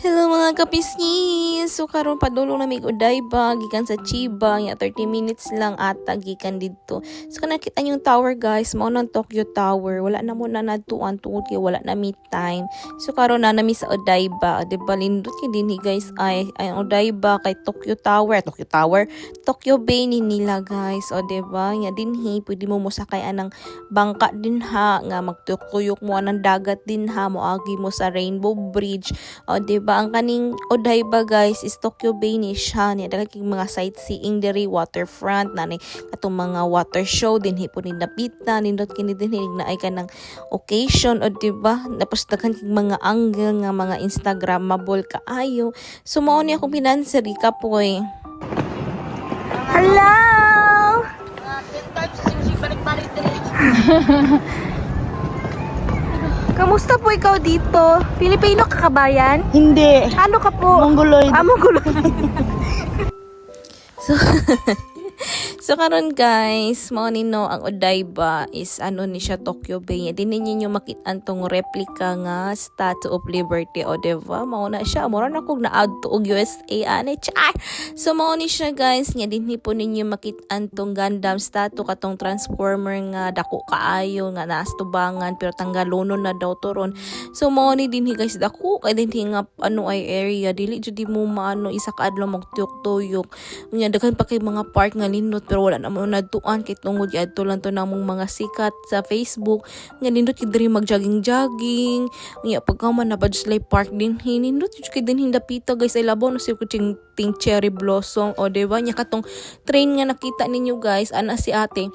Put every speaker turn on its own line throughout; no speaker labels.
Hello mga kapisngis! So karon padulong na mig Odaiba gikan sa Chiba nya 30 minutes lang ata gikan didto. So kana kita yung tower guys, mao nang Tokyo Tower. Wala na mo na nadtuan tungod kay wala na mi time. So karon na nami sa Odaiba, di ba lindot kay dinhi guys ay Odaiba kay Tokyo Tower, Tokyo Bay ni nila guys. O di ba? Nya dinhi pwede mo mosakay anang bangka din ha nga magtukuyok mo anang dagat din ha moagi mo sa Rainbow Bridge. O di ba ang kaning Odaiba guys is Tokyo Bay ni siya niya daghang mga sightseeing diri waterfront na ni katong mga water show din hipon ni napita nindot kini din na ay kanang occasion o di ba tapos daghang mga angle nga mga instagrammable kaayo so mao ni akong pinansari kapoy. Hello.
10 times sa sing balik-balik diri.
Kamusta po ikaw dito? Pilipino ka kabayan?
Hindi.
Ano ka po?
Mongoloid.
Mongoloid. So, so karon guys, mao ni no ang Odaiba is ano ni siya Tokyo Bay. Dinhi ninyo makit-an tong replica nga Statue of Liberty o diba? Mao na siya. Mura na kog na-add to og USA ani char. So mao ni siya guys, nya dinhi po ninyo makit-an tong Gundam statue katong Transformer nga dako kaayo nga naastubangan pero tanggalonon na daw turon. So mao ni dinhi guys dako kay dinhi nga ano ay area dili jud mo maano isa ka adlaw magtuyok-tuyok. Nya daghan pa kay mga park nga lindot pero wala na mo nadtuan kay tungod adto lang to namong mga sikat sa Facebook nga nindot kay diri mag-jogging nya pagkaman na Badsley Park din hinindot jud kay din hindapita guys ay labaw na si kuting cherry blossom o diba nya katong train nga nakita ninyo guys ana si ate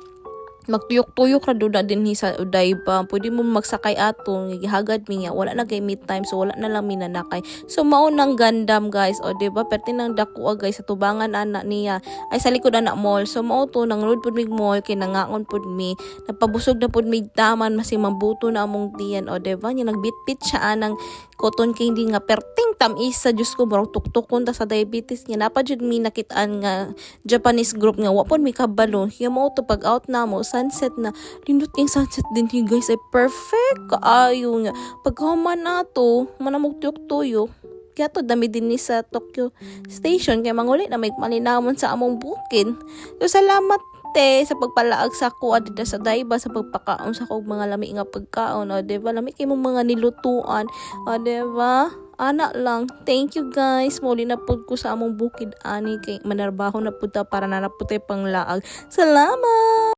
magtuyok-tuyok ra duda din sa Odaiba. Pwede mo magsakay ato, gihagad mi nga wala na kay meet time so wala na lang minanakay. So mao nang Gundam guys, o diba perti nang dako guys sa tubangan ana niya ay sa likod ana mall. So mao to nang road pud mig mall kay nangaon pud mi, napabusog na pud mig taman masing mabuto na among tiyan o diba nya nagbitbit siya anang cotton candy nga perting tamisa Diyos ko murag tuktukon ta sa diabetes niya napa jud mi nakitaan nga Japanese group nga wa pud mi kabalo hiya mo to pag out na mo sunset na lindot king sunset din hi guys ay perfect kaayo nga paghuman nato manamog tuyok-tuyok kaya to dami din ni sa Tokyo Station kay manguli na may malinamon sa among bukid so salamat sa pagpalaag sa ko adto sa Odaiba sa pagpakaon sa kog mga lami nga pagkaon o diba lami kay mong mga nilutuan o diba ana lang thank you guys muli na pud ko sa among bukid ani kay manarbaho na pud ta para na pud tay panglaag salamat.